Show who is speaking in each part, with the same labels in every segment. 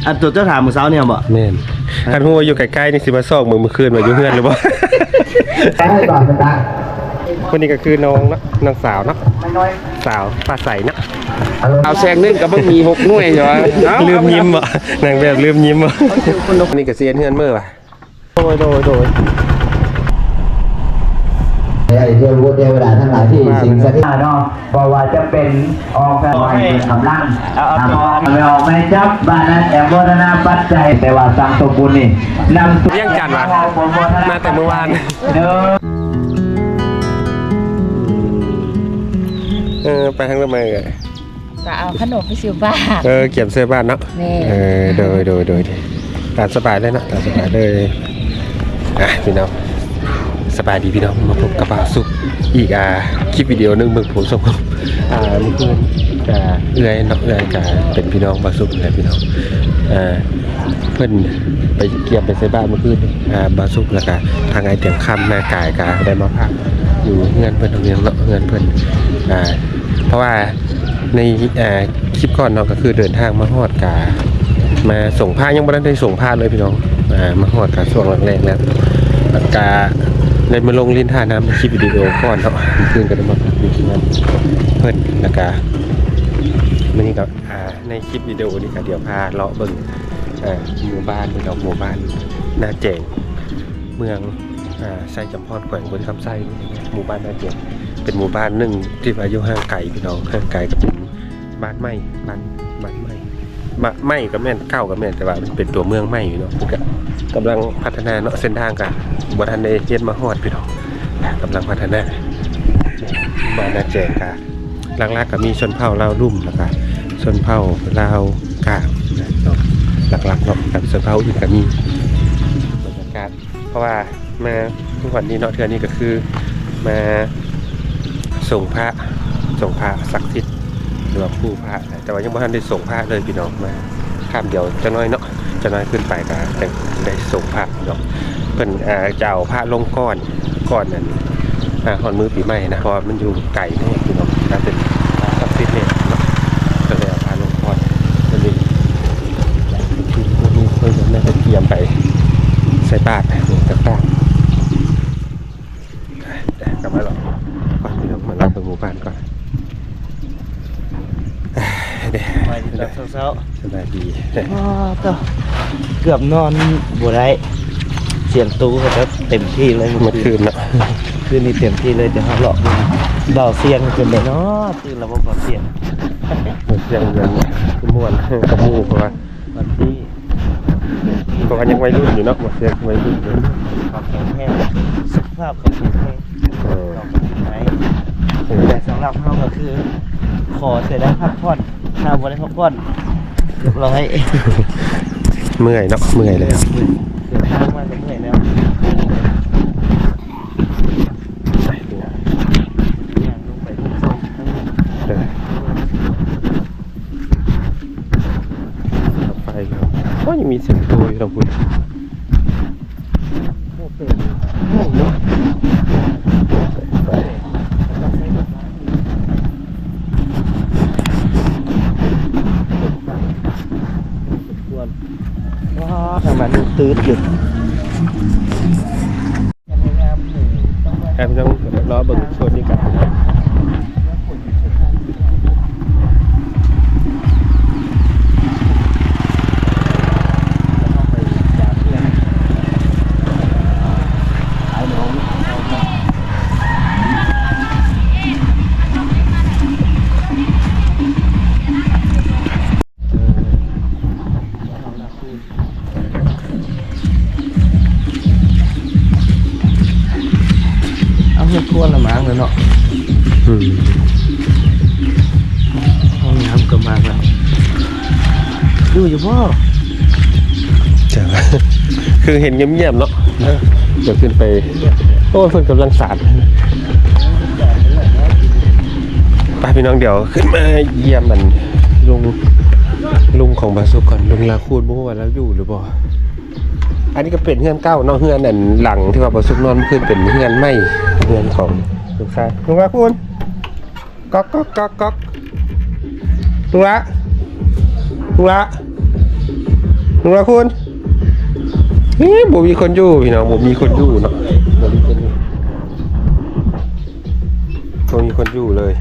Speaker 1: อันตัวเจ้าถามมื้อเช้าเนี่ยบ่
Speaker 2: แม่นคันฮู้ว่าอยู่ใกล้ๆนี่สิมาซอกมื้อคืนว่าอยู่เฮือนหรือบ่คนนี้ก็คือน้องเนาะน้องสาวเนาะสาวป้าใสเนาะ
Speaker 3: เอาแซงนึงก็บ่มี6หน่วยเหรอ
Speaker 2: ลืมยิ้มอ่ะนางแบบลืมยิ้มอ่ะคนนี้ก็เซียนเฮือนเมื่อว่ะโดย
Speaker 4: ไอ้เทวดาเทวดาทั้งหลายที่สิ่งศักดิ์สิทธิ์เนาะเพราะว่าจะเป็นออกแบบกำลังไม่ออกไม่จับบ้านนั้นแต่โมทนาปัจจัยแต่ว่าสร้างสมบูรณ์นี่นำ
Speaker 2: เลี้ยงจันทร์ว่ะมาแต่เมื่อวานไปทางละเมอ
Speaker 5: จะเอาขนมไปซื้อบ้าน
Speaker 2: เก็บเสื้อบ้านเนาะโดยตามสบายเลยเนาะตามสบายเลยพี่น้องสบายดีพี่น้องมาพบกับบ่าวสุขอีกคลิปวิดีโอนึงมึงผมส่งเมื่อคืนเอื้อยเนาะเอื้อยกับเป็นพี่น้องบ่าวสุขเลยพี่น้องเพื่อนไปเกี่ยมไปใส่บ้านเมื่อคืนบ่าวสุขแล้วก็ทางไอเตียงค่ำแม่กายก็ได้มาพักอยู่เงินเพื่อนตรงนี้เนาะเงินเพื่อนเพราะว่าในคลิปก่อนเนาะก็คือเดินทางมาฮอดกามาส่งผ้ายังไม่ได้ส่งผ้าเลยพี่น้องมาฮอดกาช่วงแรกๆแล้วกาในมาลงลิ้นท่าน้ำคลิปวิดีโอก่อนเนาะคืนกันมาอยู่ที่นั่นเพื่อนแล้วก็มื่อนี้ก็ในคลิปวิดีโอนี้ก็เดี๋ยวพาเลาะเบิ่งหมู่บ้านเป็นดอกหมู่บ้านนาแจงเมืองไซจำพรแขวงบนคำไซหมู่บ้านนาแจงเป็นหมู่บ้านหนึ่งที่อายุห่างไกลพี่น้องห่างไกลก็เป็นบ้านไม้บ้านไม้ไม้ก็แม่นเก้าก็แม่นแต่ว่ามันเป็นตัวเมืองไม้อยู่เนาะกำลังพัฒนาเนาะเส้นทางกันบัทันในเย็นมาฮอดพี่น้องกำลังพัฒนาบ้านนาแจงกันหลักๆก็มีชนเผ่าลาวลุ่มแล้วก็ชนเผ่าลาวกาเนาะหลักๆเนาะกับชนเผ่าอื่นก็มีบรรยากาศเพราะว่ามาทุกวันนี้เนาะเทื่อนี้ก็คือมาส่งพระศักดิ์สิทธิ์หรือว่าผู้พระแต่ว่ายังไม่ทันได้ส่งพระเลยพี่น้องมาข้ามเดียวจะน้อยเนาะจะน้อยขึ้นไปก็ได้ส่งพระเนาะเพิ่นจะเอาพระลงก้อนนั้นหอนมือปีใหม่นะเพราะมันอยู่ไกลเนี่ยพี่น้องถ้าเป็นศักดิ์สิทธิ์เนี่ยเนาะก็เลยเอาพระลงก้อนนั่นเองเพิ่นจะได้เตรียมไปใส่บาตรต่างๆกลับมาหรอกก่อนพี่น้องมารับไปหมู่บ้านก่อน
Speaker 1: ไปเช้า
Speaker 2: สบายดี
Speaker 1: ก็เกือบนอนบ่ได้เสียงตู้ก็เต็มที่เลย
Speaker 2: เมื่อคืนเนาะ
Speaker 1: คืนนี้เต็มที่เลยเดี๋ยวเลาะเบาเสียงเป็นเลยเนาะตื่นแล้วบ่เบาเสียง
Speaker 2: เงินม่วนกับมูเพราะว่า
Speaker 1: วันที่
Speaker 2: เพราะว่ายังวัยรุ่นอยู่เนาะเสียงวัยรุ่นอยู่
Speaker 1: ความแข็งแรงสุขภาพของผู้แข็งเราก็ดีไหมแต่สำหรับเราก็คือขอเสียได้พักผ่อนถ้าบ่ได้พักผ่อนเรียบร้อย
Speaker 2: เมื่อยเนาะเมื่อยแล้ว
Speaker 1: เดินทางมาเมื่อยแล้วลงไปทุกโซน
Speaker 2: ไปก็ยังมีเสียงตัวอยู่ตรงคุณเนาะ
Speaker 1: ทางนั้นตื้ดอยู่
Speaker 2: แอมต้องรอเบิ่งโซนนี้กัน
Speaker 1: ควรละมั้งเลยเนาะห้องน้ำก็มากแล้วดูอยู่พ่อ
Speaker 2: จ้าคือเห็นเงียบๆเนาะเดี๋ยวขึ้นไปโอ้เพิ่นกำลังสาดไปพี่น้องเดี๋ยวขึ้นมาเยี่ยมมันลุงของบาสุก่อนลุงลาคูดบ่ว่าแล้วอยู่หรือบ่อันนี้ก็เป็นเฮือนเก้าเนาะเฮือนอันหลังที่ว่าบาสุนอนขึ้นเป็นเฮือนไม้เฮือนของลุงชายลุงละคุณก๊อกลุงละ ลุงละคุณบ่มีคนอยู่พี่น้องบ่มีคนอยู่เนาะบ่มีคนอยู่บ่มีคนอยู่เลย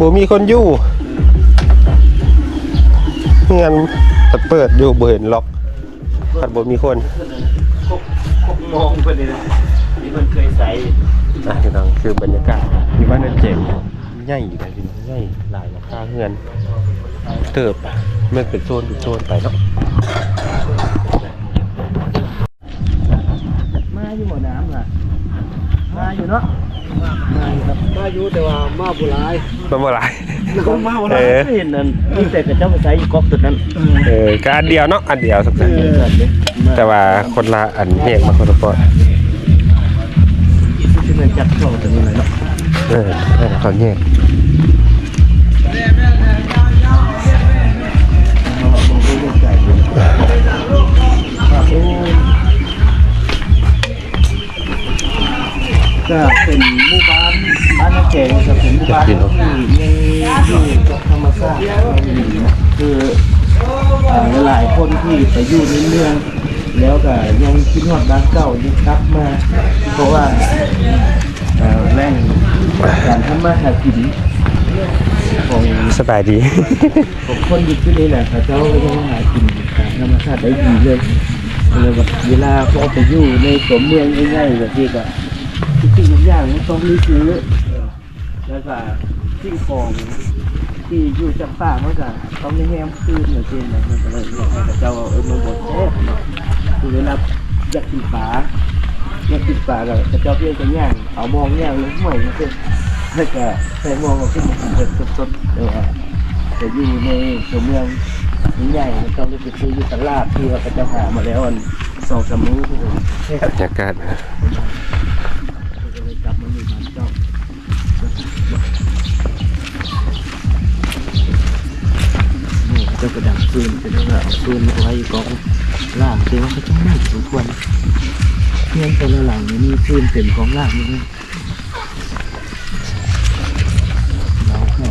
Speaker 2: บ่มีคนอยู่เงินเปิดอยู่บ่เห็นล็อกคันบ่มีคน
Speaker 1: คกมองเพิ่นนี่นะที่เพิ่นเคยใส่
Speaker 2: พี่น้องคือบรรยากาศที่บ้านนั่นเจ๋งใหญ่อยู่เลยพี่น้องใหญ่หลายราคาเงินเติบเมื่อเป็นโซนไปเนาะ
Speaker 1: มาอยู่บ่น้ำล่ะมาอยู่เนาะมาอยู่แต่ว่ามาบ่หลาย
Speaker 2: มาบ่หลาย
Speaker 1: มาบ่หลายเห็นนั่นมีแต่กระเจ้าไปใส่อยู่ก๊อกตัวนั้น
Speaker 2: ก็อันเดียวเนาะอันเดียวสักแต่ว่าคนละอันแยกมาคนละปอด
Speaker 1: ที่มันจัดเข้าตัวนี้เลยเนาะ
Speaker 2: เขาแยก
Speaker 1: ก็เป็นหมู่บ้านน้ำแข็งกับเป็นหมู่บ้านที่อยู่ธรรมชาติคือหลายคนที่ไปอยู่ในเมืองแล้วก็ยังคิดฮอดบ้านเก่ายังกลับมาเพราะว่าแรงการทำมาหากินของ
Speaker 2: สบายดี
Speaker 1: ของคนอยู่ที่นี่แหละเขาเจ้าก็ยังหากินธรรมชาติได้ดีเลยเลยแบบเวลาพอไปอยู่ในตัวเมืองง่ายๆแบบนี้ก็สิ่งทุกอย่างมันต้องมีซื้อแล้วก็สิ่งของที่อยู่จากป่ามันก็ต้องมีแฮมคืนอย่างเช่นมันก็เลยให้เจ้ามันบดแซ่บคือเวลาอยากกินปลาก็เจ้าเพี้ยนกันย่างเอามองย่างลงห้วยมันก็แล้วก็ใส่มองก็ขึ้นมากินสดๆเดี๋ยวจะอยู่ในตัวเมืองใหญ่ๆมันต้องไปซื้ออยู่ตลาดที่ว่าเจ้าหามาแล้วอัน2-3 มื้อทุกคน
Speaker 2: บรรยากาศ
Speaker 1: กลับมาอยู่บ้านเจ้าเจ้ากระดังฟืนเป็นว่าเอาฟืนมาไว้อยู่กองล่างแต่ว่าเขาต้องนั่งสมควรเพียงแต่ละหลังนี่มีฟืนเต็มกองล่างนี่เราแค่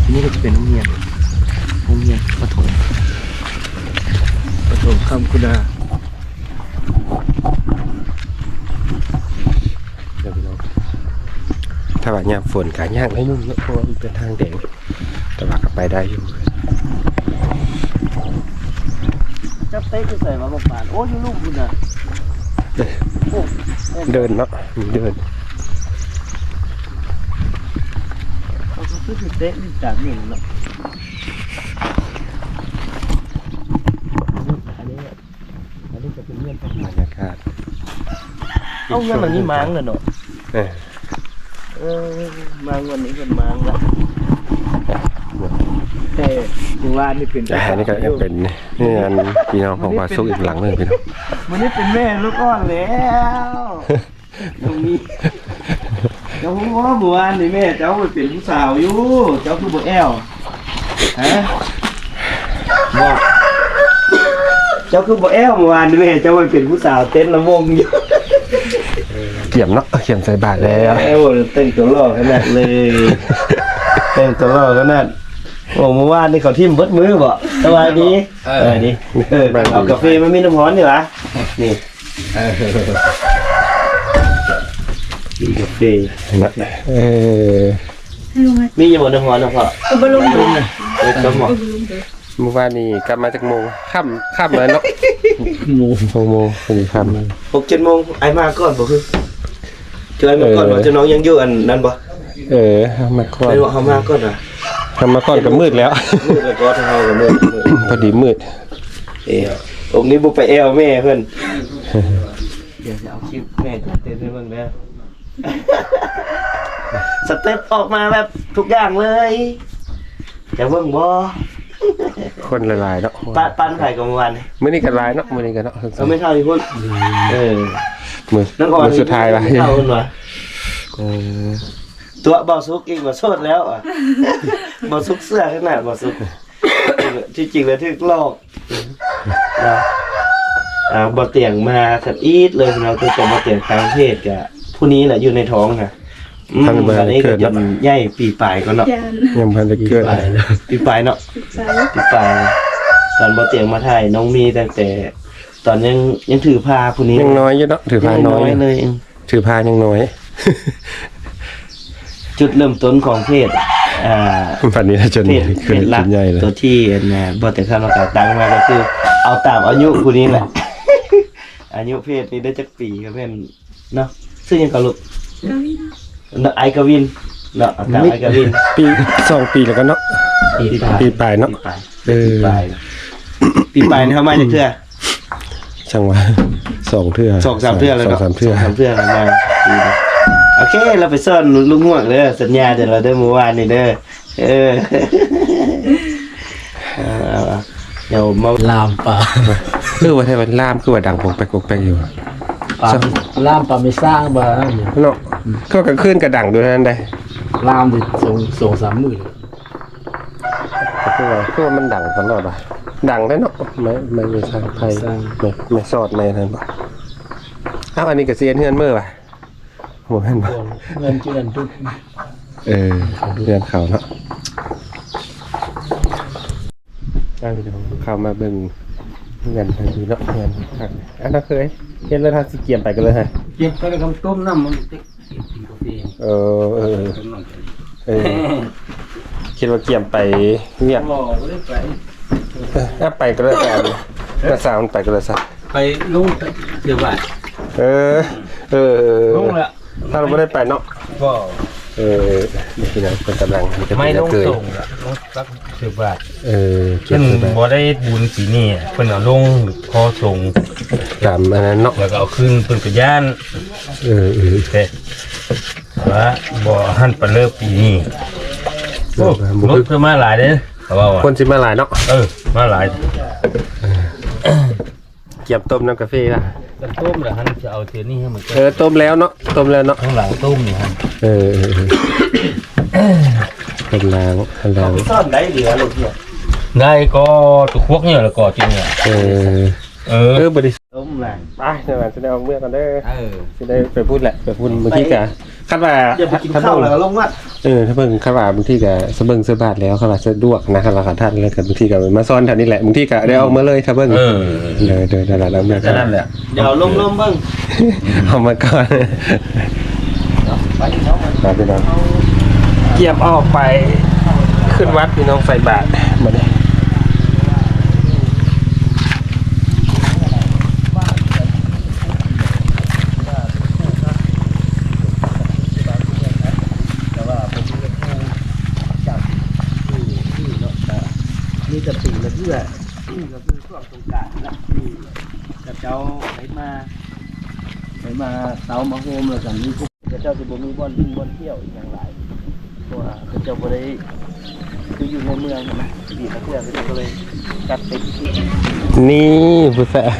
Speaker 1: ทีนี้ก็จะเป็นโรงเรียนประถมคำกุฎา
Speaker 2: ถ้าว่ายามฝนกายากให้นุ่มเยอะเพราะว่ามันเป็นทางแดงแต่ว่าก็ไปได้อยู่
Speaker 1: จับเต๊ะจะใส่มาบอกป่านโอ้ยลูกคุณอ่ะ
Speaker 2: เดินเนาะเดิน
Speaker 1: เขาก็ซื้อเต๊ะนี่จากนี่เนาะอันนี้จะเป็นเงื่อนบรรยากาศเอาเงื่อนแบบนี้มั้งเลยเนาะมังวันนี้เป็นมังละแต่ดูว่านี่เป็น
Speaker 2: นี่ก็เป็นนี่อันพี่น้องของวาสุกอีกหลังหนึ่งพี่น้อง
Speaker 1: วันนี้เป็นแม่ลูกอ่อนแล้วตรงนี้เจ้าพ่อบัวนี่แม่เจ้าเป็นผู้สาวอยู่เจ้าคือบัวแอลฮะบอกเจ้าคือบัวแอลเมื่อวานนี่แม่เจ้าเป็นผู้สาวเต้นระวงอยู่
Speaker 2: เขียมเนาะเขียมใส่บาทแล้ว
Speaker 1: เต้นตัวล่อขนาดเลยเต้นตัวล่อขนาดโอ้เมื่อวานนี่เขาทิ่มเบิดมือบ่สบายดีดีเอากาแฟมันมีน้ำร้อนนี่หรอนี่กินกาแฟมีอยู่บนน้ำร้อนนะพ่อบลุงนะจำหมด
Speaker 2: เมื่อวานนี้กลับมาจากโมงค่ำเลยเนาะโมงค่ำ
Speaker 1: 6-7 โมงไอ้มาก่อนบ่คือเจอมาก่อนว่าจะน้องยังอยู่อันนั้นบ่
Speaker 2: มาก่อน
Speaker 1: ไม่ว่าเขามาก่อนอ่ะ
Speaker 2: ทำมาก่อนก็มืดแล้ว
Speaker 1: มืดแล้วก็เฮาก็มืด
Speaker 2: พอดีมืด
Speaker 1: องค์นี้บุไปแอลแม่เพิ่นเดี๋ยวจะเอาคลิปแม่เต้นให้เบิ่งแล้วสเต็ปออกมาแบบทุกอย่างเลยจะเบิ่งบ่
Speaker 2: คนละลายเนาะ
Speaker 1: ปั้นไข่กับเมื่อวาน
Speaker 2: มื้อนี้ก็ลายเนาะมื้อนี้ก็เนาะ
Speaker 1: ไม่เท่าที่พุ่น
Speaker 2: มือสุดท้ายว่ะ
Speaker 1: เท่าพุ่นว่ะตัวบ่ซุกอีกบ่โสดแล้วอ่ะบ่ซุกเสื้อขนาดบ่ซุกที่จริงแล้วที่ลอกบ่เตียงมาสักอีดเลยเราคือจะมาเตียงทางเพศกับพ ผู้นี้แหละอยู่ในท้องนะอันนี้ก็จะใหญ่ปีปลายก็เนาะ
Speaker 2: ยังพันจะเกิด
Speaker 1: ปีปลายเนาะปีปลายตอนบ่เตียงมาถ่ายน้องมีตั้งแต่ตอนยังถือผ้าผู้นี้
Speaker 2: ยังน้อยอยู่เนาะถือพาน้อย
Speaker 1: เลย
Speaker 2: ถือพายังน้อย
Speaker 1: จุดเริ่มต้นของเพศ
Speaker 2: ฝันนี้จน
Speaker 1: เพศ
Speaker 2: ขึ้น
Speaker 1: หลัก
Speaker 2: ใหญ่เลย
Speaker 1: ตัวที่บ่แต่ข้ามากาตั้งมาก็คือ เอาตามอายุผู้นี้แหละ อายุเพศนี้ได้จักปีก็เป็นเนาะซึ่งยังกะลุกไอกวินเนาะตามไอกวิน
Speaker 2: ปี2 ปีแล้วก็เนาะปีปลายเนาะ
Speaker 1: ปีปลายปีปลายนี่เฮามาจากเทื่อ
Speaker 2: ช่างว่า2 เทื่อ
Speaker 1: 2-3เทื่อแล้วเนาะ
Speaker 2: 2-3 เทื่อ
Speaker 1: 2-3เทื่อแล้วมาโอเคเราไปซ่อนลุงห่วงเด้อสัญญาเดี๋ยวเราเด้อเมื่อวานนี่เด้อเดี๋ยวมา
Speaker 6: ลามปลา
Speaker 2: คือว่าไทยมันล่ามคือว่าดังปกแป๊กอยู่
Speaker 6: ปลาลามปลาไม่สร้างบ้า
Speaker 2: เนาะก็กลางคืนก็ดังด้วยนั่นได้
Speaker 6: ลามดิส่ง3 มื้อ
Speaker 2: คือว่ามันดังตลอดอ่ะดังได้เนาะไม่สร้างไทยไม่สอดไม่นั่นบ่อ้าวอันนี้ก็เสียนเฮือนเมื่อป่ะบ่แม่นบ่
Speaker 6: เงินจุนันทุก
Speaker 2: เฮือนเขาเนาะเข้ามาเบิ่งเงินทันทีเนาะเงินอันนั้นเคยเห็นแล้วทางสิเกียมไปกันเลยฮะ
Speaker 6: เก็บไปกับต้มน้ำมันกินกาแฟ
Speaker 2: คิดว่าเกียมไปเงียบ
Speaker 6: บ่ได้ไป
Speaker 2: ถ้าไปก็เลยแต่ถ้าสาวมันไปก็เลยซะ
Speaker 6: ไปลงเดี๋ยวว่า ลงละ
Speaker 2: ถ้าเราไม่ได้ไปเนาะ
Speaker 6: บ่
Speaker 2: นี่นะเป็นกำลังจะ
Speaker 6: ไม่ลง
Speaker 2: เกิด
Speaker 6: ส่งละลงสัก10 บาท
Speaker 2: เก็
Speaker 6: เพิ่
Speaker 2: บ
Speaker 6: น
Speaker 2: ไป
Speaker 6: บ่ได้บุญปีนี้เพิ่นเอาลงพอส่ง
Speaker 2: ตามอันนั้นเนาะ
Speaker 6: แล้วก็เอาขึ้นเพิ่นก็ย่าน แต่ว่าบ่หันปานเลิกปีนี้โอ้รถเพิ่นมาหลายเด้เขาว่า
Speaker 2: คนสิมาหลายเนาะ
Speaker 6: มาหลาย
Speaker 2: เกียบต้มน้ำกาแฟล่ะ
Speaker 6: ก็ต้มแล้วหันจะเอาเทียนนี่ให้มัน
Speaker 2: ต้มแล้วเนาะต้มแล้วเนาะ
Speaker 6: ข้างหลังต้มนี่ฮะ
Speaker 2: ต้มล้างล้าง
Speaker 1: ซ่อนได้เหลือเลยเที่ย
Speaker 6: ได้ก็ตุกพวกเนี่ยแล้วก็จริงเนี่ย
Speaker 2: บริ
Speaker 1: ต้มแหละ
Speaker 2: ไปเดี๋ยวจะได้เอาเมื่อกันได้
Speaker 6: เออ
Speaker 2: จะได้ไปพูดแหละไปพูดบางทีกะคาดว่า
Speaker 1: อย่าไปกินข้าวแล้วก็ลงวัด
Speaker 2: ถ้าเบิ่งคาดว่าบางทีกะสะเบิ่งสะบาดแล้วคาดว่าสะดวกนะครับราคาท่านแล้วกันบางทีกะมาซ้อนแถวนี้แหละบางทีกะได้เอามาเลยถ้าเบิ่งเดินแล้วแม่ก็
Speaker 6: นั่นแหละ
Speaker 1: เดี๋ยวลงเบิ่ง
Speaker 2: เอามาก่อนไปพี่น้องเกียบออกไปขึ้นวัดพี่น้องใส่บาตรมาเนี่ย
Speaker 1: นี่จะปีละเพื่อช่วงสงกรานต์นะกับเจ้าไปมาเสามาโฮมแล้วกันนี่พวกเจ้าจะบ่มีบ่อนวิ่งบ่อนเที่ยวอีกอย่างไรเพราะว่าเจ้าบ่ได้คืออยู่ในเมืองนะปีละเพื่อก็เลยจัดเป็นที่
Speaker 2: นี่ผู้แฝด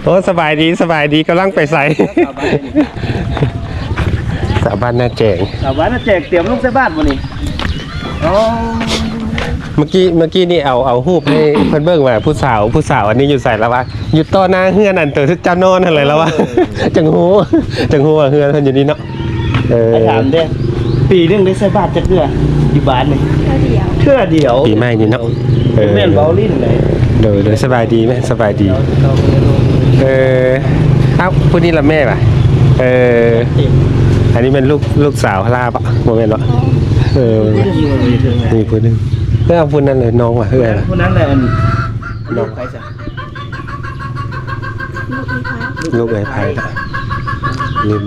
Speaker 2: โอ้สบายดีกำลังไปใส่สาบ้านหน้าแจง
Speaker 1: ชาวบ้านน่ะแจกเตรียมลูกใส่บ้านบ่นี่อ๋อ
Speaker 2: เมื่อกี้นี่เอารูปให้เพิ่นเบิ่งว่าผู้สาวอันนี้อยู่ใส่แล้ววะอยู่ต่อหน้าเฮือนอันเตอเจ้านอนอะไรแล้ววะจังหูว่าเฮือนเพิ่นอยู่นี่เนาะ
Speaker 1: ไอ้ถามเด้ปีนึงได้ใส่บ้านจักเทื่ออยู่บ้านนี่เทื่อเดียว
Speaker 2: ปีใหม่นี่เนาะ
Speaker 1: แม่นเบาลิ้นเลย
Speaker 2: โดยสบายดีไหมสบายดีเอ้าผู้นี้ละแม่ป่ะอันนี้เป็นลูกสาวพระลาปะโมเมนต์วะมีผู้นึงเพื่อผู้นั้นเลยน้องว่ะเพื่ออะไร
Speaker 1: ผู้นั้นแหละลูกใครจ้ะ
Speaker 2: ลูกไอ้ไผ่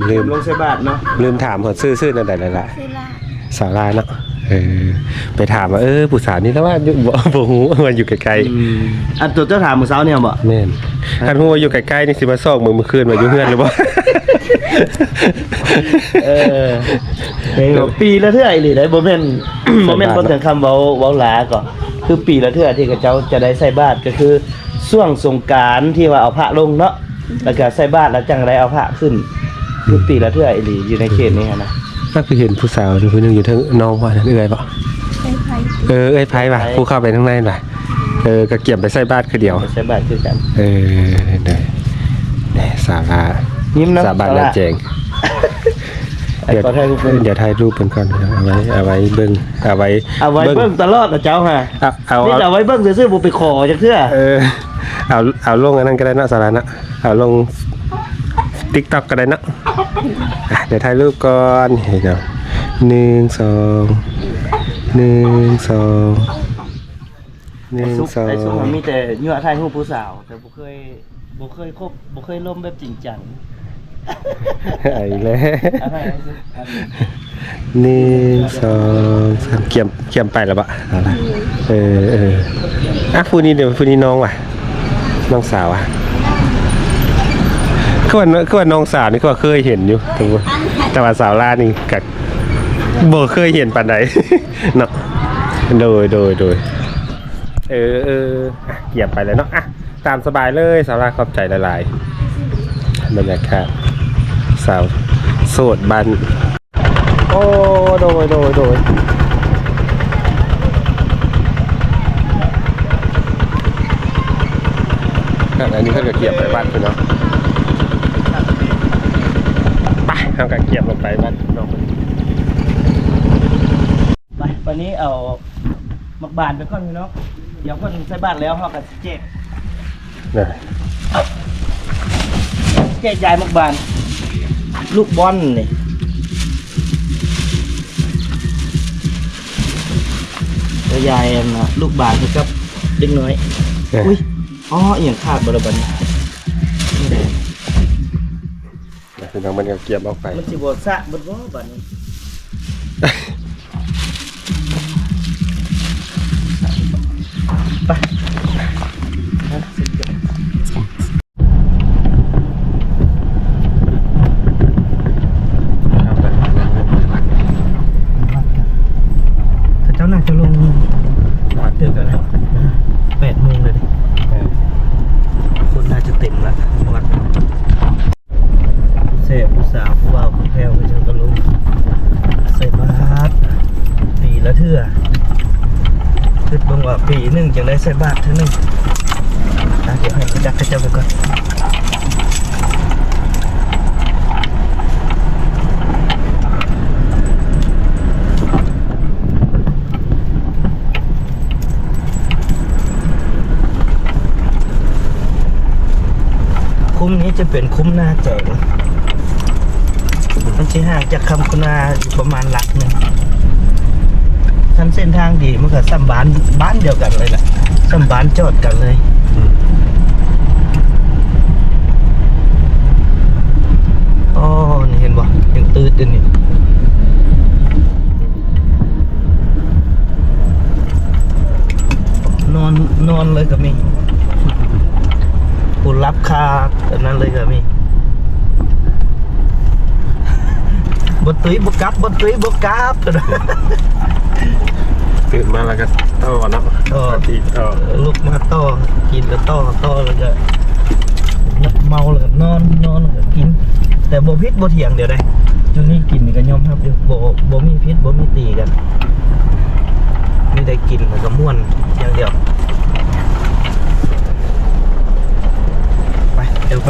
Speaker 2: ลืม
Speaker 1: ลงใส่บาทเนาะ
Speaker 2: ลืมถามเขาซื่อนั่นแต่ละสาราเนาะไปถามว่าผู้สาวนี่แล้วว่าอยู่บ่ฮู้ว่าอยู่ไกลๆ
Speaker 1: อันตัวเจ้าถามมื้อเช้าเนี่ยบ่
Speaker 2: แม่นคันฮู้ว่าอยู่ใกล้ๆนี่สิมาซอกมื้อคืนว่าอยู่เฮือนหรือบ่
Speaker 1: ปีละเทื่ออีหลีได้บ่แม่น บ่ถึงคำเว้าหลาก็คือปีละเทื่อที่เจ้าจะได้ใส่บาตรก็คือช่วงสงกรานต์ที่ว่าเอาพระลงเนาะแล้วก็ใส่บาตรแล้วจังไดเอาพระขึ้นคือปีละเทื่ออีหลีอยู่ในเขตนี้นะ
Speaker 2: ก็คือเห็นผู้สาวคนนึงอยู่ทั้งน้องว่านั่นเอ้ยป่ะเอ้ยไผป่ะผู้เข้าไปข้างในป่ะก็เกี่ยมไปใส่บาตรคือเดียว
Speaker 1: ใส่บาตรคือกัน
Speaker 2: ได้สารา
Speaker 1: ยิ้มนะ
Speaker 2: สาบานแล้วแจง เดี๋ยวถ่ายรูปเพิ่นก่อนเอาไว้เบิ่งเอาไว้
Speaker 1: เอาไว้เบิ่งตลอดนะเจ้าฮะ
Speaker 2: เอา
Speaker 1: นี่เอาไว้เบิ่งซื่อๆบ่ไปขอจักเทื่อ
Speaker 2: เอาลงอันนั้นก็ได้เนาะสาระนะเอาลง TikTok ก็ได้เนาะเดี๋ยวถ่ายรูปก่อนเห็นจัง1 2 1 2 1 2
Speaker 1: ไอ้ซุกมันมีแต่ยั่วถ่ายรูปผู้สาวแต่บ่เคยคบบ่เคยล่มแบบจริงจัง
Speaker 2: ไอ้แล้ว
Speaker 1: อะไร
Speaker 2: 1 2 3เขียมไปแล้วบะอะไรอ่ะผู้นี้เดี๋ยวผู้นี้น้องว่ะน้องสาวว่ะคือว่าน้องสาวนี่ก็เคยเห็นอยู่แต่ว่าสาวล่านี่กับบ่เคยเห็นปานใด เนาะโดยเกี่ยมไปเลยเนาะอ่ะตามสบายเลยสาวล่าขอบใจหลายๆบรรยากาศสาวโสดบ้านโอ้โดยอันนี้เขาจะเกี่ยมไปบ้านคุณเนาะไปทำการเกี่ยมลงไปบ้านน้องคนนี้
Speaker 1: ไปวันนี้เอามักบานไปก่อนพี่น้องเดี๋ยวคนใส่บาตรแล้วเฮาก็สิแจก
Speaker 2: เนี่ย
Speaker 1: แจกยายมักบานลูกบอลนี่แล้วยายน่ะลูกบาลครับเด็กน้อยอุ้ยอ๋ออีหยังขาดบ่ละบัดนี้
Speaker 2: คือน้องมันก็เกี่ยมออกไป
Speaker 1: มันสิบ่สะบ่บัดนี้ไปเจ้าน่าจะลงวัดเดียวกันแล้ว8 โมงเลยดิคนน่าจะเต็มแล้ววัดเสพผู้สาวผู้บ่าวผู้แพ้วผู้เจ้าก็ลงใส่บาตรปีละเทื่อคิดเบิ่งว่าปีหนึงจังได้ใส่บาตรเท่านึงเดี๋ยวให้จักให้เจ้าไปก่อนคุ้มนี้จะเป็นคุ้มหน้าแจกมันจะห่างจากคำคุณาประมาณหลักหนึ่งทั้งเส้นทางดีมันก็ซ้ำบ้านเดียวกันเลยแหละซ้ำบ้านจอดกันเลยอ๋อนี่เห็นบ่ยังตื่นอยู่นี่นอนเลยก็มีผู้รับค่าแบบนั้นเลยก็มีบดตุ้ยบกลับบดตุ้ยบกลับ
Speaker 2: ตื่นมาแล้วก็ต่อเนาะต่อ
Speaker 1: ลุกมาต่อกินแล้วต่อแล้วก็เมาแล้วก็นอนแล้วก็กินแต่บ่พิษบ่เถียงเดี๋ยวได้จนนี้กินนี่ก็ยอมรับอยู่บ่มีพิษบ่มีตีกันมีได้กินแล้วก็ม่วนอย่างเดียวไปเดี๋ยวไป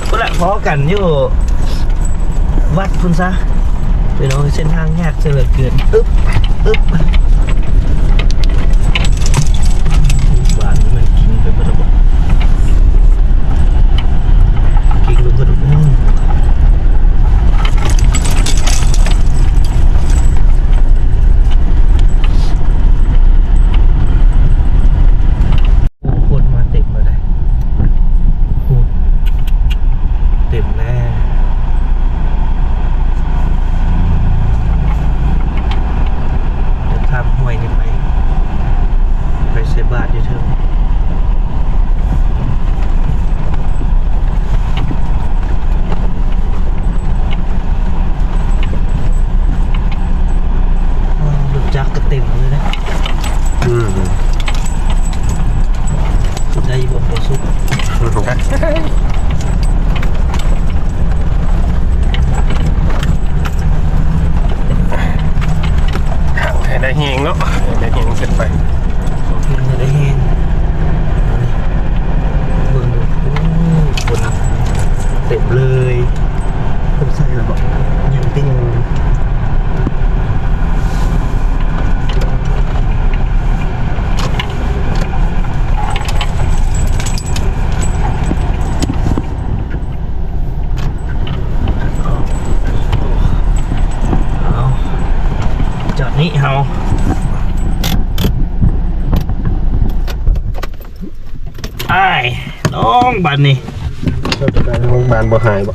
Speaker 1: พุ่นละพอกันอยู่วัดพุ่นซะไปลองเส้นทางยากเกินเกินอึ๊บบ้านมันกินไปบนระบบกินลงบนระบบคนมาเต็มเลยเต็มแล้วเดี๋ยวข้าม
Speaker 6: องบัดนี้
Speaker 2: เข้าไปโรงพยาบาลบ่หายบ่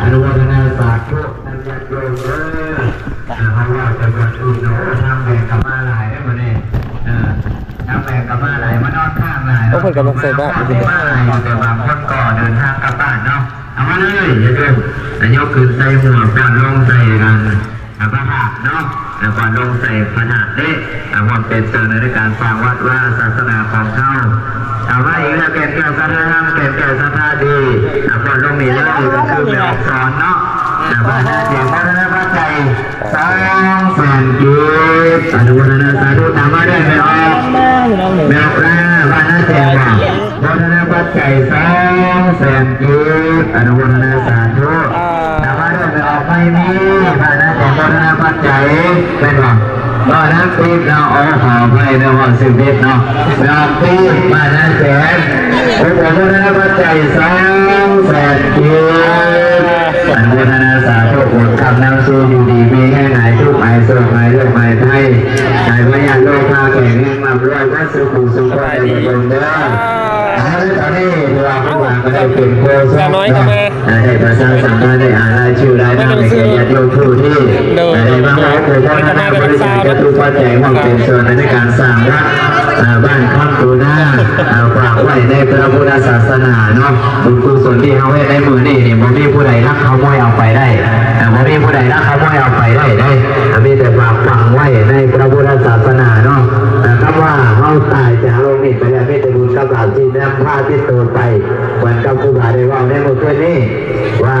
Speaker 4: อนุโมทนาสาธุท่านญาติโยมพระว่าจะมาดูโน้ทำแบ่งกับมาหลายได้มาเนี่ยทำแบ่งกับมาหลายมานอนข้างหลายแล้วก็มาใส่บ้านอยู่แต่บางคนก่อเดินทางกลับบ้านเนาะเอามาเลยอย่าเพิ่งแต่ยกขึ้นใส่หัวก่อนลงใส่กันพระธาตุเนาะแล้วก่อนลงใส่พระธาตุนี่ความเป็นเสนอในการฟังวัดว่าศาสนาของเขาเอาว่าอีกแล้วแก่แก่ศรัทธาแก่แก่ศรัทธาดีก่อนลงมีเลยก็คือแบบสอนเนาะแต่ว่าเสียงพระธาตุพระใจสร้างแสนกิจอนุโมทนาสาธุตามมาได้ไหมออกแมวปลาบ้านน่าแจงว่าโมทนาพระใจสร้างแสนกิจอนุโมทนาสาธุตามมาได้ไหมออกไม่มีบ้านน่าแจงโมทนาพระใจเป็นว่าบ้านนั้นปีเราขอไปนะว่าสิบเอ็ดเนาะเราปีบ้านนั้นแสนโอ้โหโมทนาพระใจสร้างแสนกิจอนุโมทนาสาธุบุญคำนำสู่อยู่ดีมีแค่ไหนทุกไม้โซ่ไม้เลือกไม้ไทยไม้พยานโลกาแข่งแห่งมาเรื่อยว่าสุขุสุขใจในบนเด้อตอนนี้เราผู้ว่าก็ได้เป็นโคศกได้ประชาสัมพันธ์ได้อ่านรายชื่อรายนามในเขตญาติโยมผู้ที่ได้มาขอโปรดพระธรรมบริษัทจะทุกปัจจัยมอบเป็นส่วนในการสร้างวัดบ้านข้ามตูน่าฝากไว้ในพระพุทธศาสนาเนาะบุญกุศลที่เขาให้ในมือนี่บ่มีผู้ใดรักเขาไม่เอาไปได้บ่มีผู้ใดรักเขาไม่เอาไปได้มีแต่ฝากฝังไว้ในพระพุทธศาสนาเนาะคำว่าเขาตายจากโลกนี้ไปแล้วไม่แต่บุญกับบาปที่นำพาที่ตัวไปเหมือนกับครูบาได้ว่าในเมื่อคืนนี้ว่า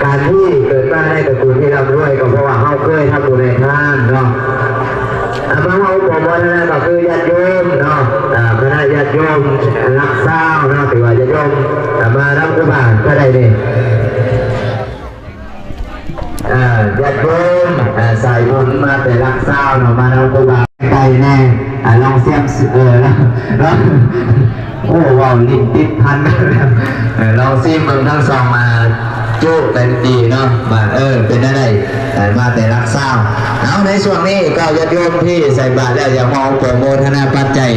Speaker 4: การที่เกิดมาในตระกูลที่ร่ำรวยก็เพราะว่าเขาเคยทำบุญในทานเนาะพระอุปโภคนั่นก็คือญาติโยมเนาะคณะญาติโยมรักษาเนาะถือว่าญาติโยมมารับครูบาก็ได้เนี่ยญาติโยมใส่บุญมาแต่รักษาเนาะมารับครูบาไกลแน่ลองเสียมแล้วโอ้ว้าวลิ้นติดพันลองซีมึงทั้งสองมาจุเป็นดีเนาะมาเป็นได้มาแต่รักษาเอาในช่วงนี้ก็ญาติโยมที่ใส่บาตรแล้วอย่ามองโปรโมทนาปัจจัย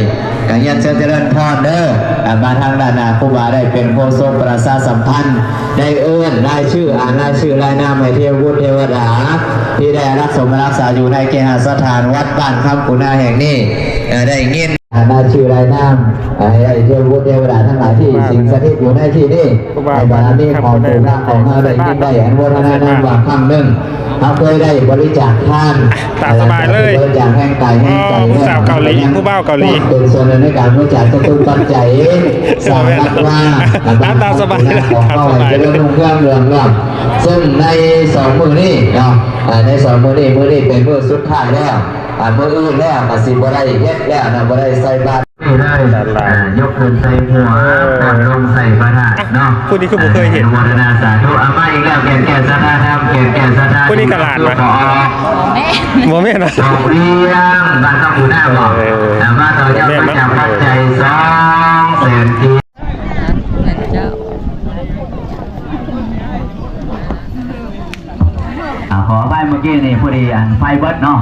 Speaker 4: อย่างยันเจริญพรเด้อมาทางด้านหน้าครูบาได้เป็นโฆษกประชาสัมพันธ์ได้รายชื่ออ่านรายชื่อรายนามให้เทวบุตรเทวดาที่ได้รักษารักษาอยู่ในเกหสถานวัดบ้านคำกุณาแห่งนี้ได้เงินรายชื่อรายนามให้เทวบุตรเทวดาทั้งหลายที่สิงสถิตอยู่ในที่นี้ในบารมีของปู่ย่าของเราได้ยินได้อนุโมทนานามว่าครั้งหนึ่งเขาเคยได้บริจาคทาน
Speaker 2: ตามสบายเลย
Speaker 4: บริจาคแห่งกายแห่งใจ
Speaker 2: ผู้สาวเกาหลีผู้บ่าวเกาหลี
Speaker 4: เป็นส่วนหนึ่งในการบริจาคจตุปัจจัยสร้างวัดว่า
Speaker 2: ตามสบายเลย
Speaker 4: ของเขาจะได้รุ่งเรืองเรืองรองซึ่งใน2 มื้อนี้เนาะใน2 มื้อนี้เป็นมื้อสุดท้ายแล้วมื้ออื่นแล้วสิบ่ได้เฮ็ดแล้วนะบ่ได้ใส่บาตรได้ยกขึ้นใส่หัวก่อนลงใส่พระธาตุเนาะ
Speaker 2: ผู้นี้คือผมเคยเห็น
Speaker 4: อนุโมทนาสาธุอามาอีกแล้วแก่ศรัทธาธรรมแก่ศรัทธา
Speaker 2: ผู้นี้กระลาดไหมโมเมนต์นะ
Speaker 4: สองเรียงบ้านต้องดูหน้าบอกมาต่อยอดประจักษ์ปัจจัย2 แสนทีขอไฟเมื่อกี้นี่พอดีไฟเบิร์ดเนาะ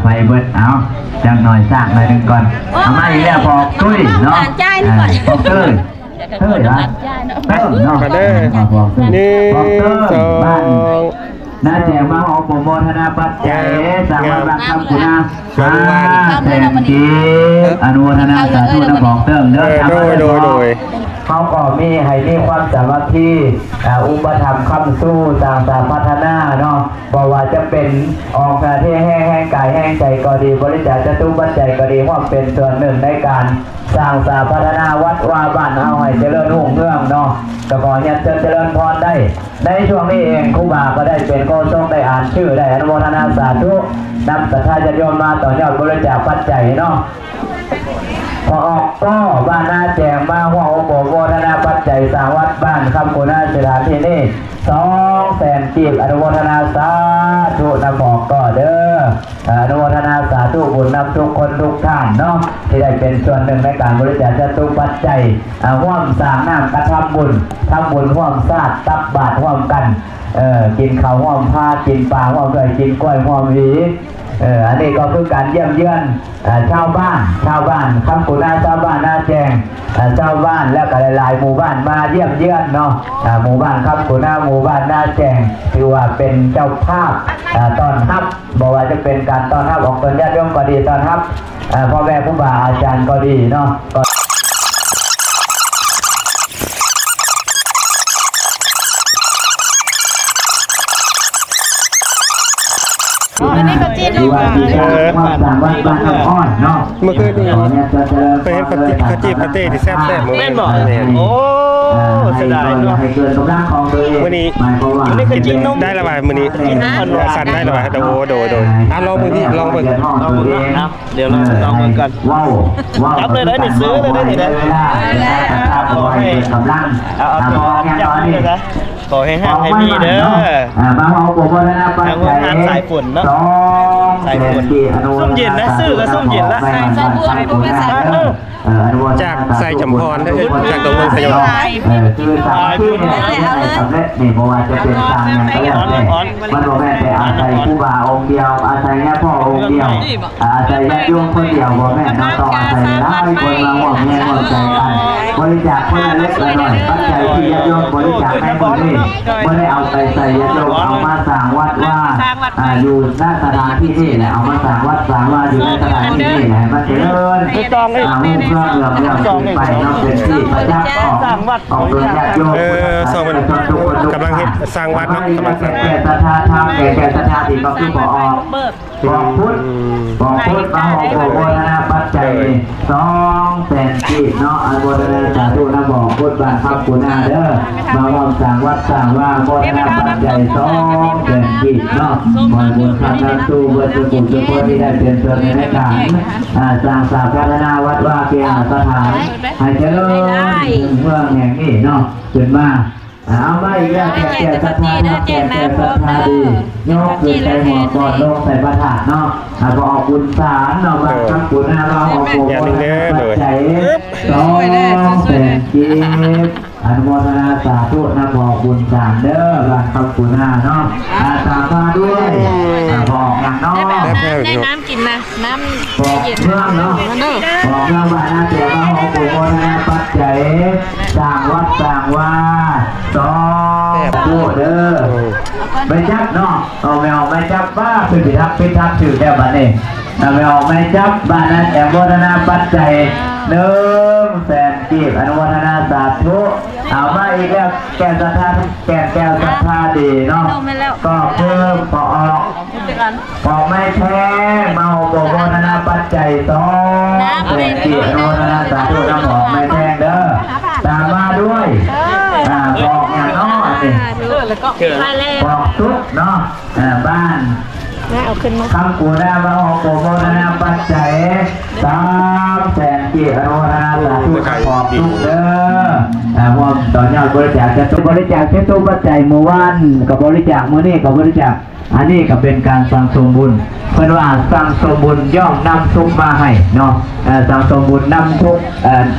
Speaker 4: ไฟเบิร์ดเอาจังหน่อยสร้างหน่อยหนึ่งก่อนเอามาอีกแล้วพอตุ้ยเนาะพอตุ้ยเหรอเนาะบ้านน่าแจกมาของโปรโมทนาปัจจัยสร้างวัดรักคำคุณาแสนจีอนุโมทนาสาธุนะบอกเติมเด้อโดยเขาก็มีให้มีความสามัคคีอุปถัมภ์คำสู้ต่างๆพัฒนาเนาะเพราะว่าจะเป็นออกหน้าที่แห้งกายแห้งใจก็ดีบริจาคจตุปัจจัยก็ดีว่าเป็นส่วนหนึ่งในการสร้างสาพัฒนาวัดว่าบ้านเอาให้เจริญรุ่งเรืองเนาะก็ขอยันเจริญพรได้ในช่วงนี้เองครูบาก็ได้เป็นโฆษกได้อ่านชื่อได้อนุโมทนาสาธุนำศรัทธาญาติโยมมาต่อยอดบริจาคปัจจัยเนาะพอออกก็บ้านนาแจงมาหัวโปโมทนาปัจจัยสร้างวัดบ้านคำกุณาสถานที่นี่2 แสนกีบอนุโมทนาสาธุนำบอกก็เด้ออนุโมทนาสาธุบุญนำทุกคนทุกท่านเนาะที่ได้เป็นส่วนหนึ่งในการบริจาคจตุปัจจัยร่วมสร้างน้ำกระทำบุญร่วมศาสตร์ตับบาตรร่วมกัน กินข้าวหอมผ้ากินปลาหอมเลยกินกล้วยหอมหวีอันนี้ก็คือการเยี่ยมเยือนชาวบ้านคำกุณาชาวบ้านนาแจงชาวบ้านแล้วก็หลายๆหมู่บ้านมาเยี่ยมเยือนเนาะหมู่บ้านคำกุณาหมู่บ้านนาแจงถือว่าเป็นเจ้าภาพต้อนรับบอกว่าจะเป็นการต้อนรับของตนญาติโยมก็ดีต้อนรับพ่อแม่ผู้บาอาจารย์ก็ดีเนาะ
Speaker 5: อันนี้ก็จีนลงมา
Speaker 2: เมื่อคืนนี้ไปเห็นข้าวจีบข้าวเต้ที่แซ่บๆ
Speaker 3: แม่นบ่โอ้เสียดายเนาะ
Speaker 2: มื้อนี้ได้ละบาทมื้อนี้สั่นได้ละบาทโดลองมือพี่ลองเบิ่ง
Speaker 3: เอาเดี๋ยวเราลองกันจับเลยได้นี่ซื้อเลยได้นี่ได้ขอให้เอาตัวจับเลยนะขอให้ห้างให้มีเด้อ
Speaker 4: มาเอาโบราณปัจจัย
Speaker 3: สายฝนเนาะสายฝนส้มเย็นนะซื้อก็ส้มเย็นละ
Speaker 2: จากไซจำพรจากตรงเมืองสยาม
Speaker 4: คือสามที่เนี่ยสำเร็จนี่เพราะว่าจะเป็นตามอย่างก็แล้วแต่มันบอกแม่แต่อาศัยผู้บ่าวองค์เดียวอาศัยแม่พ่อองค์เดียวอาศัยญาติโยมคนเดียวบอกแม่น้องต่ออาศัยได้คนมาห่วงแม่ห่วงใจกันบริจาคคนละเล็กละหน่อยปัจจัยที่ญาติโยมบริจาคให้หมดนี่ไม่ได้เอาไปใส่ญาติโยมเอามาสร้างวัดว่าอยู่หน้าสถานที่นี่แหละเอามาสร้างวัดสร้างว่าอยู่ในสถานที่นี่แหละมาเจริญมุ่งเพื่อเรื่องไปนอกเป็นที่ประจักษ์ของตัวญาติโยม
Speaker 2: สองมันกำลังเฮ็ดสร้างวัดเนาะกำลังสร้าง
Speaker 4: แก่ศรัทธาธรรมแก่ศรัทธาที่ก็คือบอกพุทธมาโบราณปัจจัย200,000กีบเนาะอนุโมทนาสาธุนะบอกพุทธบานพระกุณาเด้อมาร่วมสร้างวัดสร้างว่าโบราณปัจจัย200,000กีบเนาะบริบูรณ์คำนั้นสู้เพื่อจุดจุดเพื่อที่ได้เป็นส่วนในการสร้างสาธารณวัดว่าเกียรติสถานให้เจริญเมืองแห่งนี้เนาะขึ้นมาเอาไม่แก่ศรัทธาแก่ศรัทธาดียกขึ้นใจหัวก่อนลงใส่ประถาเนาะพอออกบุญสารเนาะมาทำบุญนะเราออกบุญปัจจัย200,000กีบอนุโมทนาสาธุนะบอกบุญสารเด้อรักคำบุญนาเนาะตามมาด้วยบอกอย่างน้อย
Speaker 5: ได้น้ำกินนะน้ำ
Speaker 4: บอกเรื่องเนาะบอกเรื่องว่าน่าเสียมาของบุญนะปัจจัยสร้างวัดสร้างว่า2เด้อไม่จับเนาะเอาไม่ออกไม่จับว่าคือพิทักษ์ถือแค่บ้านเองเอาไม่ออกไม่จับบ้านนั้นแอมโมทนาปัจจัย100,000กีบอนุโมทนาสาธุเอามาอีกแล้วแก่ศรัทธาแก่ศรัทธาดีเนาะก็เพิ่มพอไม่แท้เมาโบโมทนาปัจจัย200,000กีบอนุโมทนาสาธุน้ำหอมไม่แท้เด้อตามมาด้วยบอกอย่างน้อยสิบอกทุกเนาะบ้านคำกูได้มาออกโปรโมทนาปัจจัย300,000กีบอนุโมทนาสาธุบอกทุกเด้อผมตอนนี้บริจาคจะบริจาคตู้ปัจจัยเมื่อวานกับบริจาคมื้อนี้กับบริจาคอันนี้ก็เป็นการสั่งสมบุญเพื่อนว่าสั่งสมบุญย่อมนำทุกมาให้เนาะสั่งสมบุญนำทุก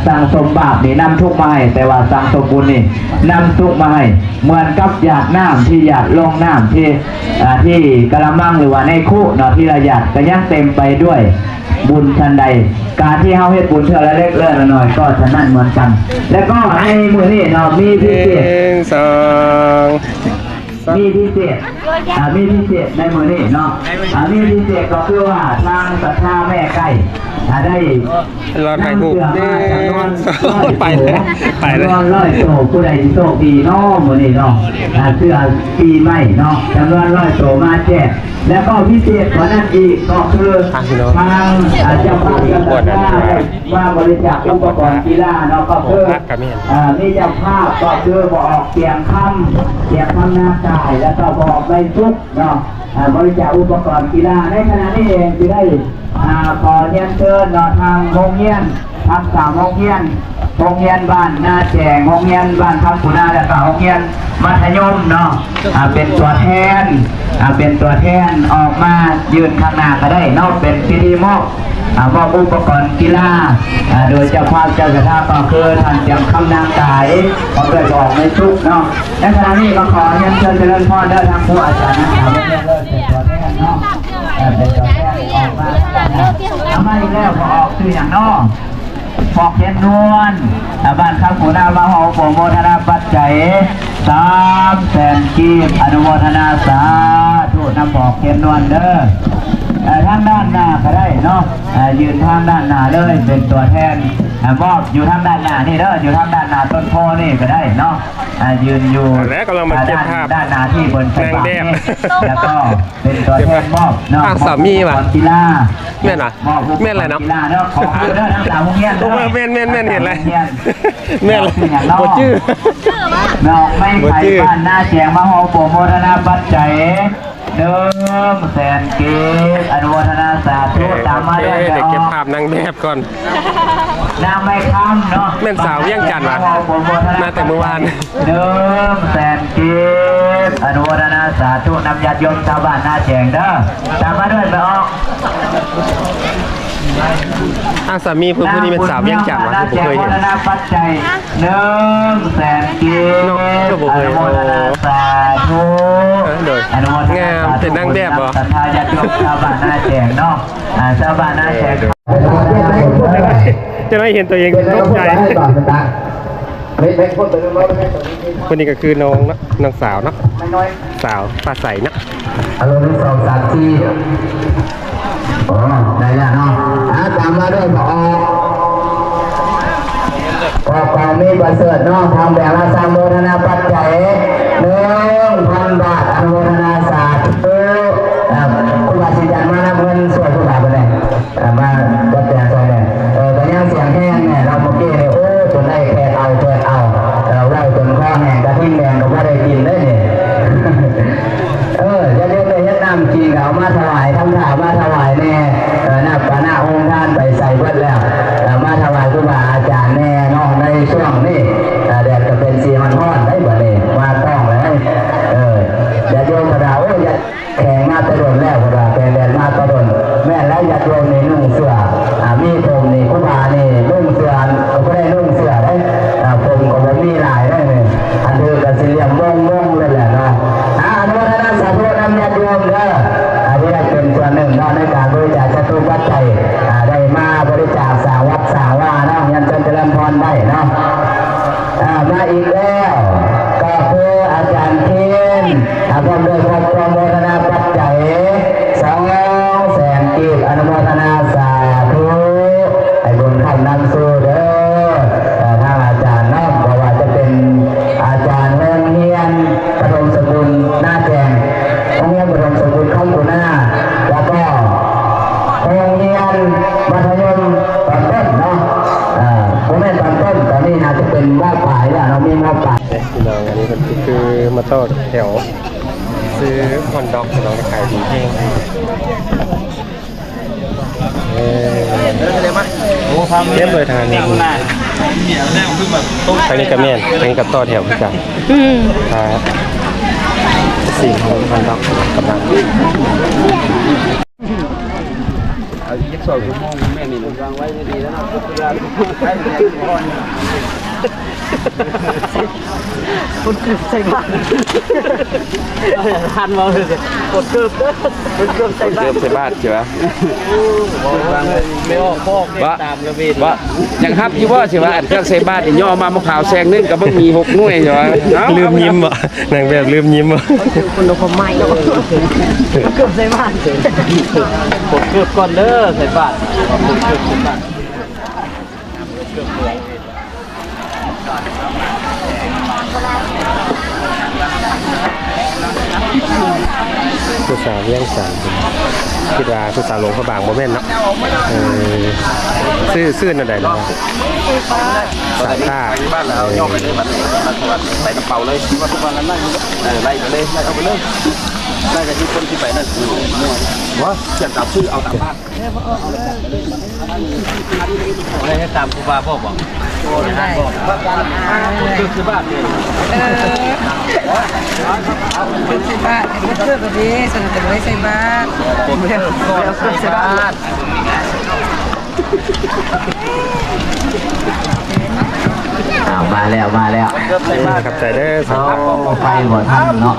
Speaker 4: สั่งสมบาปนี่นำทุกมาให้แต่ว่าสั่งสมบุญนี่นำทุกมาให้เหมือนกับหยาดน้ำที่หยาดลงน้ำที่กระมังหรือว่าในคุเนาะที่เราหยาดก็ยังเต็มไปด้วยบุญชันใดการที่เฮาเฮ็ดบุญเท่าละเล็กเล็กน้อยก็ฉะนั้นเหมือนกันแล้วก็ในมื้อนี้เนาะมีพิเศษมีพิเศษในมือนี่เนาะมีพิเศษก็คือว่าทางศรัทธาแม่ไก่ได้
Speaker 2: รอดไปถูกไปเลย
Speaker 4: ร้อยโตผู้ใดโชคดีเนาะมือนี่เนาะเสื้อปีใหม่เนาะจำนวน100 โตมาแจกแล้วก็พิเศษกว่านั้นอีกก็คือทางเจ้าภาพก็ได้ว่าบริจาคอุปกรณ์กีฬาเนาะก็คือนี่เจ้าภาพก็คือบอกเสียงคำหน้ากายแล้วก็บอกใบซุกเนาะบริจาคอุปกรณ์กีฬาในขณะนี้เองจะได้ขอเรียนเชิญเนาะทางโรงเรียน ทั้ง3โรงเรียนบ้านนาแจงโรงเรียนบ้านคำขุนาและก็โรงเรียนมัธยมเนาะเป็นตัวแทนออกมายืนข้างหน้าก็ได้เนาะเป็นพิธีมอบอุปกรณ์กีฬาโดยเจ้าภาพเจ้าสถาก็คือท่านเตรียมคำนางกายพร้อมด้วยบอกในชุกเนาะในขณะนี้ก็ขอเรียนเชิญเจริญพรได้ทางผู้อาจารย์นะครับเป็นตัวแทนเนาะเป็นตัวแทนออกมาทำไมแล้วก็ออกคืออย่างนอกพอกเทียนนวลบ้านข้าวขุนามาหอโปรโมทนาปัจจัย300,000 กีบอนุโมทนาสาธุนำพอกเทียนนวลเด้อทางด้านหน้าก็ได้เนาะยืนทางด้านหน้าเลยเป็นตัวแทนมอบอยู่ทางด้านหน้านี่เด้ออยู่ทางด้านหน้าต้นโพนี่ก็ได้เนาะยืนอยู่
Speaker 2: แล้วกำลังมาเก็บภาพ
Speaker 4: ด้านหน้าที่บนไฟฟ้า
Speaker 2: แดง
Speaker 4: แล้วก็เป็นตัวแทนมอบเนาะ
Speaker 2: ทางสามีว่ะ
Speaker 4: กีฬา
Speaker 2: แม่นเหรอแม่นอะไรเนาะ
Speaker 4: กีฬาเนาะของเด้อทั้งสามโรงเรียน
Speaker 2: โอ้แม่นเห็นเลยแม่นเลยบ่ชื่อ
Speaker 4: ดอกไม้ไผ่บ้านหน้าแจงมหาโปรโมทนาปัจจัย100,000 กีบอนุโมทนาสาธุตามมาด้วย
Speaker 2: เด็กเก็บภาพนางแบบก่อน
Speaker 4: นางไม่ค้ำเนาะ
Speaker 2: แม่นสาวเวียงจันทน์วะมาแต่เมื่อวาน
Speaker 4: 100,000 กีบอนุโมทนาสาธุนำญาติโยมชาวบ้านหน้าแจงเด้อตามมาด้วยไปออก
Speaker 2: สามีเพื่อนผู้นี้เป็นสาวเวียงจันทน์วะที่ผมเคยเห็น
Speaker 4: ปัจจัย100,000 กีบ
Speaker 2: น้องก็บอก
Speaker 4: อ
Speaker 2: เลย
Speaker 4: นุโมทนาสาธุ
Speaker 2: โดย
Speaker 4: อนุโมทนาง
Speaker 2: ามเป็นนางแบบเหรอ
Speaker 4: ศรัทธาญาติโยมชาวบ้านหน้าแจงเนาะชาวบ้านหน้าแจง
Speaker 2: จะได้เห็นตัวเองตกใจคนนี้ก็คือน้องเนาะน้องสาวเนาะสาวปลาใสเนาะ
Speaker 4: อารมณ์2 3 4อ๋อได้แล้วเนาะตามมาด้วยพอมีประเสริฐเนาะทำแบบละ3โมทนาปัจจัย1,000 บาทอนุโมทนาสาธุผู้บาสิจันมานับเงินส่วนผู้บาไปเลยมาก็แต่ซอยเลยแต่ยังเสียงแห้งเนี่ยเราเมื่อกี้เนี่ยโอ้จนได้แค่เอาเราได้จนข้อแห้งกระทิ้งแดงก็ไม่ได้กินเลยเนี่ยจะเรียกไปเฮ็ดน้ำกินเอามาถวายทำถามาถวายแน่หน้าองค์ท่านไปใส่เบิดแล้วมาถวายครูบาอาจารย์แน่นอกในช่วงนี้แดดจะเป็นสีมันทอดได้บ่เนี่ยมาต้องเลยอย่าโยมกระดาษอย่าแข่งมาตะดนแล้วกระดาษแดดมาตะดนแม่แล้วอย่าโยมนี่นุ่งเสื้อมีผมนี่ครูบานี่นุ่งเสื้อก็ได้นุ่งเสื้อได้ผมก็ไม่มีลายได้เลยอันเดียวกับสี่เหลี่ยมม่งเลยแหละเนาะอนุโมทนาสาธุนำญาติโยมเด้ออันนี้เป็นส่วนหนึ่งในการบริจาคจตุปัจจัยได้มาบริจาคสาวัดสาว่าเนาะยันจนเจริญพรได้เนาะมาอีกแล้วก็คืออาจารย์เทียนพร้อมด้วยครอบครัวโมทนาปัจจัย200,000 กีบอนุโมทนาสาธุให้บุญคำนำสู่เด้อทางอาจารย์เนาะบอกว่าจะเป็นอาจารย์โรงเรียนปฐมสกุลหน้าแจงโรงเรียนปฐมสกุลข้ามกุนาแล้วก็โรงเรียนมัธยมตอนต้นเนาะผมไม่ตอนต้นตอนนี้น่าจะเป็นว่าปลายแล้วเรามีว่าปลาย
Speaker 2: พี่น้องอันนี้ก็คือมาต่อแถวซื้อฮอนด็อกน้องขายดีเองเรียบเลยทางนี้ทางนี้กับแม่นทางนี้กับต่อแถวพี่จันครับสิ่งของฮอนด็อกกำลัง
Speaker 3: คนเกือบใส่บ้านทันมาเลยคนเกือบใส่บ้าน
Speaker 7: เริ่มใส่บาทใช่ไหม
Speaker 3: ไม่ออกพอกตามกระเบน
Speaker 7: ว่าอย่างครับยี่ว่าใช่ไหมอันเครื่องใส่บาทย่อมามะพร้าวแซงนึงกับมึงมี6 หน่วยใช่ไหม
Speaker 2: ลืมยิ้มอ่ะนางแบบลืมยิ้มอ่ะ
Speaker 3: คนเราความไม่แล้วเกือบใส่บ้านผมเกือบก่อนเด้อใส่บาทผมเกือบใส่บาท
Speaker 2: ผู้สาวเวียงจันทน์คิดว่าผู้สาวหลวงพระบางโมเมนต์เนาะซื่อนั่นใดเนาะสายผ้า
Speaker 7: บ้านเราย่อไปเลยมันใส่กระเป๋าเลยว่าทุกวันนั้นไล่ไปเลยไล่เอาไปเลย ได้กับที่คนที่ไปนั่นคือว่าจะตามซื้อเอาตามบ้านอะไรให้ตามครูบาบอกได้คือบ้านเลย
Speaker 8: เป็นใส่บาตรเป็นเพื่อนแบบนี้สนุกแต่ไม่ใส่บาตรผมเรียกก่อนใส่บาตร
Speaker 4: มาแล้ว
Speaker 2: ครับใจเด้อ
Speaker 4: เอาไปบ่ทันเนาะ